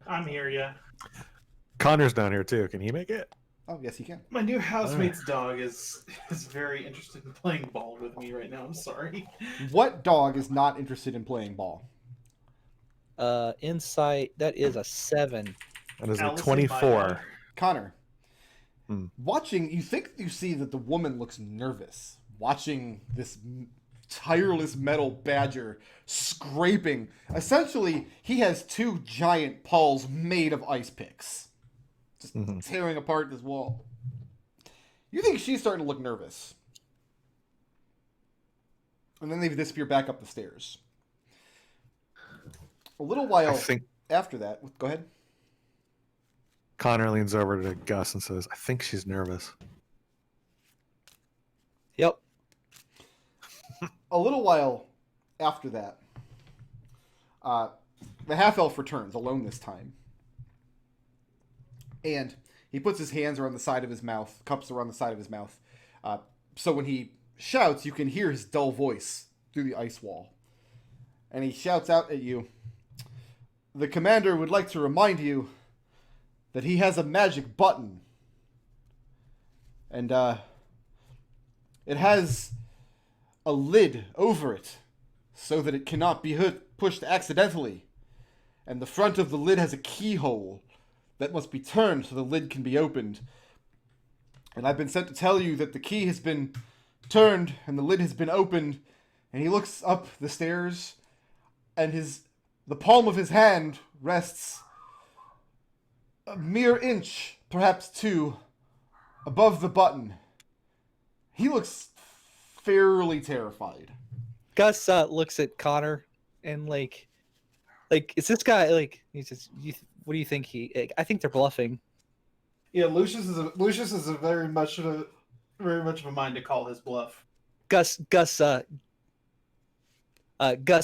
I'm here, yeah. Connor's down here too. Can he make it? Oh, yes, you can. My new housemate's dog is very interested in playing ball with me right now. I'm sorry. What dog is not interested in playing ball? Insight, that is a 7. That is a Allison, 24. Connor, Hmm. watching, you think you see that the woman looks nervous, watching this tireless metal badger scraping. Essentially, he has 2 giant paws made of ice picks, just tearing apart this wall. You think she's starting to look nervous. And then they disappear back up the stairs. A little while I think after that, go ahead. Connor leans over to Gus and says, I think she's nervous. Yep. A little while after that, the half-elf returns, alone this time. And he puts his hands around the side of his mouth, cups around the side of his mouth. So when he shouts, you can hear his dull voice through the ice wall. And he shouts out at you, "The commander would like to remind you that he has a magic button. And, it has a lid over it so that it cannot be pushed accidentally. And the front of the lid has a keyhole that must be turned so the lid can be opened. And I've been sent to tell you that the key has been turned and the lid has been opened. And he looks up the stairs, and the palm of his hand rests a mere inch, perhaps two, above the button. He looks fairly terrified. Gus looks at Connor and like, is this guy like? He says, "What do you think I think they're bluffing." Yeah, Lucius is a very much of a mind to call his bluff. Gus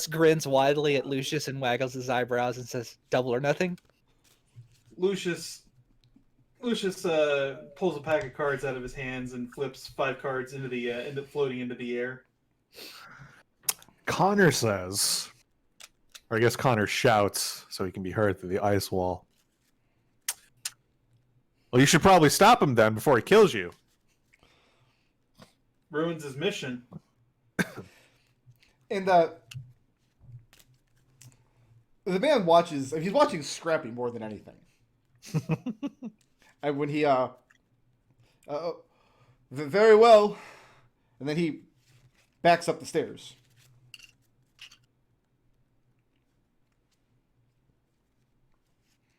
grins widely at Lucius and waggles his eyebrows and says, "Double or nothing." Lucius pulls a pack of cards out of his hands and flips 5 cards floating into the air. Connor says, or I guess Connor shouts so he can be heard through the ice wall. Well, you should probably stop him then before he kills you. Ruins his mission. And the man watches. He's watching Scrappy more than anything. And when he very well, and then he backs up the stairs.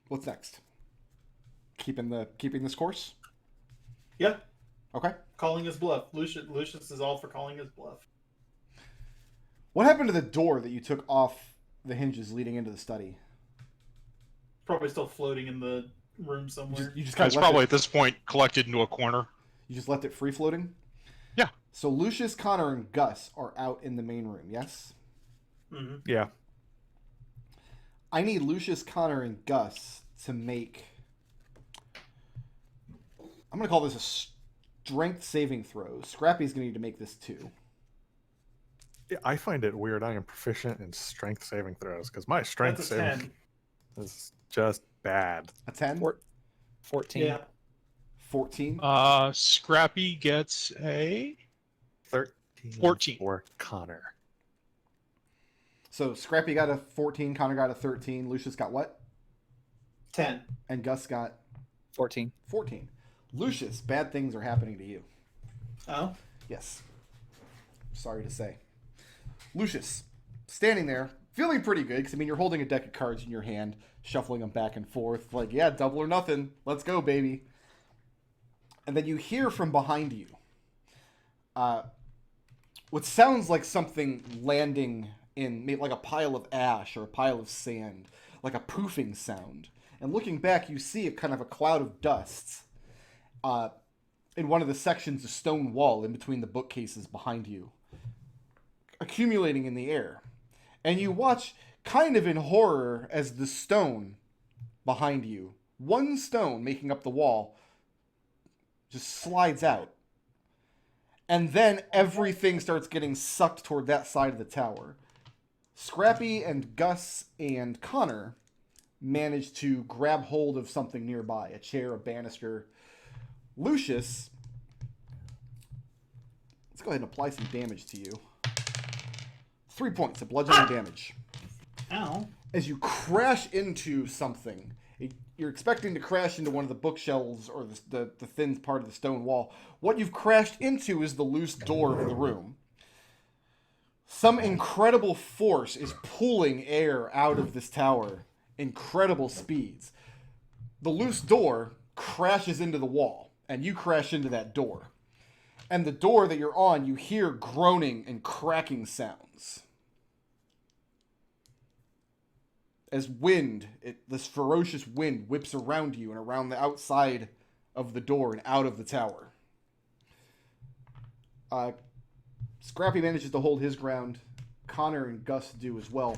What's next? Keeping this course? Yeah. Okay. Calling his bluff. Lucius is all for calling his bluff. What happened to the door that you took off the hinges leading into the study? Probably still floating in the room somewhere. You just kind It's of probably at this point collected into a corner. You just left it free floating? Yeah. So Lucius, Connor, and Gus are out in the main room, yes? Mm-hmm. Yeah. I need Lucius, Connor, and Gus to make... I'm going to call this a strength saving throw. Scrappy's going to need to make this too. Yeah, I find it weird. I am proficient in strength saving throws because my strength That's a saving 10. is just bad. A 10? 14. Yeah. 14? Scrappy gets a 13. 14. For Connor. So Scrappy got a 14, Connor got a 13, Lucius got what? 10. And Gus got 14. 14. Lucius, bad things are happening to you. Oh? Yes. Sorry to say. Lucius, standing there, feeling pretty good, because, I mean, you're holding a deck of cards in your hand, shuffling them back and forth, like, yeah, double or nothing. Let's go, baby. And then you hear from behind you what sounds like something landing in, maybe like a pile of ash or a pile of sand, like a poofing sound. And looking back, you see a kind of a cloud of dust in one of the sections of stone wall in between the bookcases behind you, accumulating in the air. And you watch, kind of in horror, as the stone behind you, one stone making up the wall, just slides out. And then everything starts getting sucked toward that side of the tower. Scrappy and Gus and Connor manage to grab hold of something nearby, a chair, a banister. Lucius, let's go ahead and apply some damage to you. 3 points of bludgeoning damage. Ow. As you crash into something, you're expecting to crash into one of the bookshelves or the thin part of the stone wall. What you've crashed into is the loose door of the room. Some incredible force is pulling air out of this tower. Incredible speeds. The loose door crashes into the wall, and you crash into that door. And the door that you're on, you hear groaning and cracking sounds. As this ferocious wind whips around you and around the outside of the door and out of the tower. Scrappy manages to hold his ground. Connor and Gus do as well.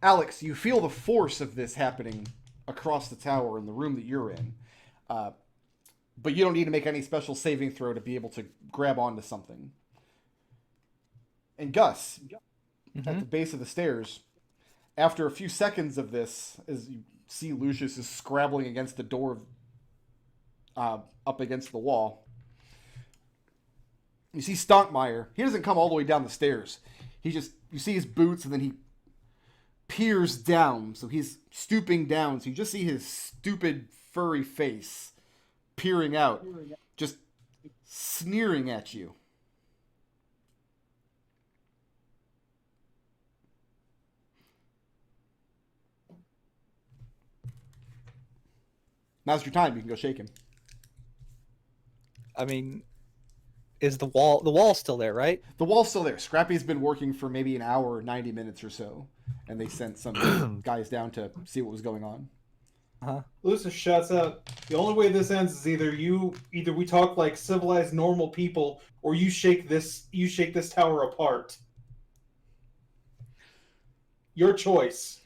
Alex, you feel the force of this happening across the tower in the room that you're in. But you don't need to make any special saving throw to be able to grab onto something. And Gus, at the base of the stairs, after a few seconds of this, as you see Lucius is scrabbling against the door up against the wall, you see Stonkmeyer. He doesn't come all the way down the stairs. You see his boots, and then he peers down. So he's stooping down. So you just see his stupid, furry face peering out. just sneering at you. Now's your time. You can go shake him. I mean, is the wall's still there, right? The wall's still there. Scrappy's been working for maybe an hour or 90 minutes or so, and they sent some guys down to see what was going on. Lucius shouts out, the only way this ends is either we talk like civilized normal people, or you shake this tower apart. Your choice.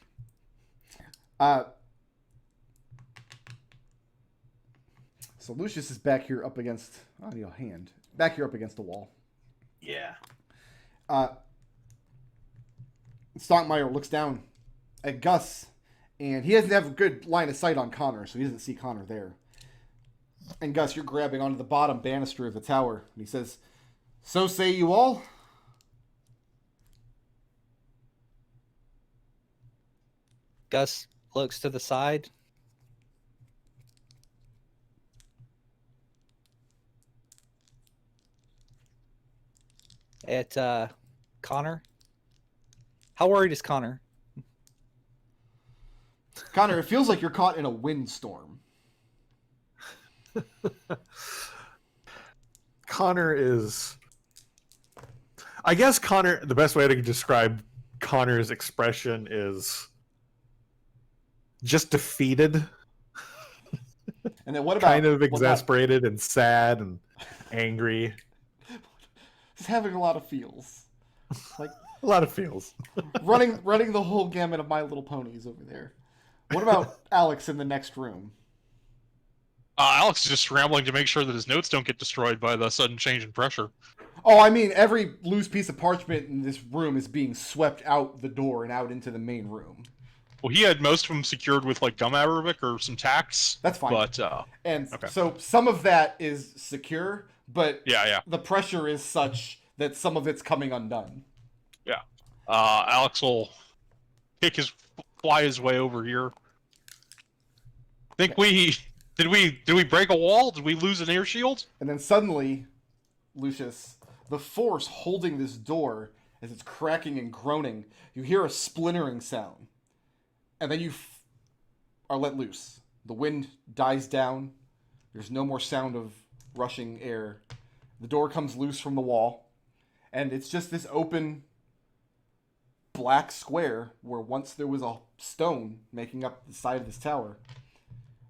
So Lucius is back here up against back here up against the wall. Yeah. Stockmeyer looks down at Gus, and he doesn't have a good line of sight on Connor, so he doesn't see Connor there. And Gus, you're grabbing onto the bottom banister of the tower, and he says, "So say you all?" Gus looks to the side. At Connor. How worried is Connor? Connor, it feels like you're caught in a windstorm. Connor is... I guess Connor, the best way to describe Connor's expression is just defeated. And then what about... kind of exasperated and sad and angry. He's having a lot of feels. Like a lot of feels. running the whole gamut of My Little Ponies over there. What about Alex in the next room? Alex is just scrambling to make sure that his notes don't get destroyed by the sudden change in pressure. Oh, I mean, every loose piece of parchment in this room is being swept out the door and out into the main room. Well, he had most of them secured with like gum arabic or some tacks. That's fine. But and okay. So some of that is secure, but yeah. the pressure is such that some of it's coming undone. Yeah. Alex will fly his way over here. Did we break a wall? Did we lose an air shield? And then suddenly, Lucius, the force holding this door as it's cracking and groaning, you hear a splintering sound. And then you are let loose. The wind dies down. There's no more sound of rushing air. The door comes loose from the wall. And it's just this open black square where once there was a stone making up the side of this tower.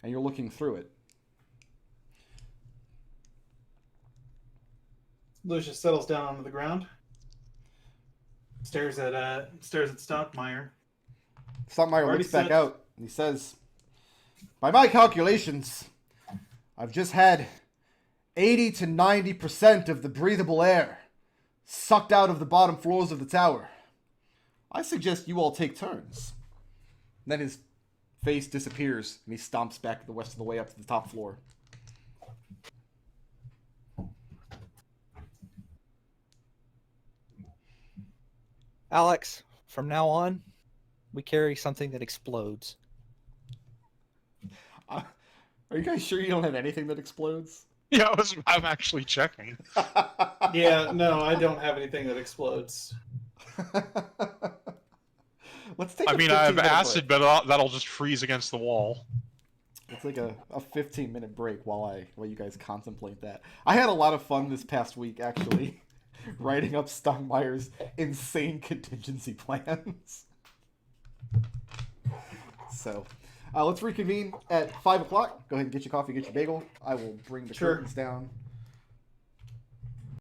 And you're looking through it. Lucius settles down onto the ground. Stares at Stockmeyer. Stockmeyer looks back out and he says, "By my calculations, I've just had 80 to 90% of the breathable air sucked out of the bottom floors of the tower. I suggest you all take turns." And then his face disappears and he stomps back the rest of the way up to the top floor. Alex, from now on, we carry something that explodes. Are you guys sure you don't have anything that explodes? Yeah, I'm actually checking. Yeah, no, I don't have anything that explodes. Let's take. I have 15-minute acid, break. but that'll just freeze against the wall. Let's take a 15-minute break while you guys contemplate that. I had a lot of fun this past week, actually, writing up Stockmeyer's insane contingency plans. So, let's reconvene at 5 o'clock. Go ahead and get your coffee, get your bagel. I will bring the curtains down.